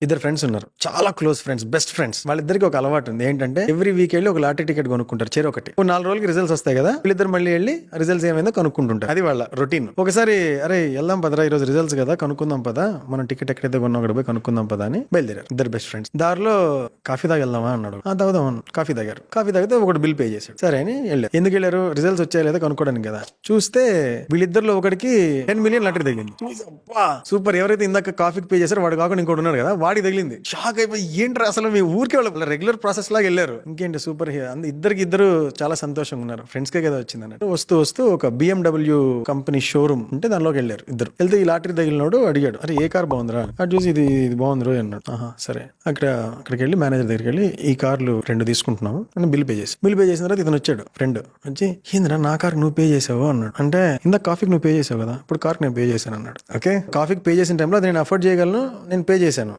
ఇద్దరు ఫ్రెండ్స్ ఉన్నారు, చాలా క్లోజ్ ఫ్రెండ్స్, బెస్ట్ ఫ్రెండ్స్. వాళ్ళిద్దరికి ఒక అలవాటు ఉంది, ఏంటంటే ఎవ్రీ వీక్ వెళ్ళి ఒక లాటరీ టికెట్ కొనుక్కుంటారు, చెరో ఒకటి. 4 రోజులకి రిజల్ట్స్ వస్తాయి కదా, వీళ్ళిద్దరు మళ్ళీ వెళ్ళి రిజల్ట్స్ ఏమైందో కనుక్కుంటుంటారు. అది వాళ్ళ రొటీన్. ఒకసారి అరే వెళ్దాం పదరా, ఈ రోజు రిజల్ట్స్ కదా, కనుక్కుందాం పదా, మనం టికెట్ ఎక్కడైతే కొన్నా అక్కడ పోయి కనుక్కుందాం పదా అని బయలుదేరారు ఇద్దరు బెస్ట్ ఫ్రెండ్స్. దారిలో కాఫీ తాగి వెళ్దామా అన్నాడు. తాగుదాం. కాఫీ తాగారు. కాఫీ తాగితే ఒకటి బిల్ పే చేశాడు. సరే అని వెళ్ళారు. ఎందుకు వెళ్ళారు? రిజల్ట్స్ వచ్చాయా లేదా కనుక్కోవడానికి కదా. చూస్తే వీళ్ళిద్దరిలో ఒకటికి 10 మిలియన్ లాటరీ తగిలింది. సూపర్. ఎవరైతే ఇందాక కాఫీకి పే చేశారో వాడు కాకుండా ఇంకోటి ఉన్నాడు కదా, వాడికి తగిలింది. షాక్ అయిపోయి ఏంటి అసలు మీ ఊరికే వాళ్ళ రెగ్యులర్ ప్రాసెస్ లాగా వెళ్ళారు. ఇంకేంటి సూపర్. ఇద్దరు చాలా సంతోషంగా ఉన్నారు. ఫ్రెండ్స్ కే కదా వచ్చింది అన్నట్టు. వస్తూ ఒక BMW కంపెనీ షోరూమ్ ఉంటే దానిలోకి వెళ్ళారు ఇద్దరు. వెళ్తే ఈ లాటరీ తగిలినోడు అడిగాడు, అరే ఏ కార్ బాగుందిరా? అది చూసి ఇది బాగుంది రో అన్నాడు. సరే. అక్కడికి వెళ్ళి మేనేజర్ దగ్గరికి వెళ్ళి ఈ కార్లు 2 తీసుకుంటున్నాము అని బిల్ పే చేసిన తర్వాత ఇతను వచ్చాడు ఫ్రెండ్ వచ్చి, ఏందిరా నా కార్ నువ్వు పే చేసావు అన్నాడు. అంటే ఇందాక కాఫీకి నువ్వు పే చేసావు కదా, ఇప్పుడు కార్కి నేను పే చేశాను అన్నాడు. ఓకే, కాఫీకి పే చేసిన టైంలో అది నేను అఫోర్డ్ చేయగలను, నేను పే చేశాను.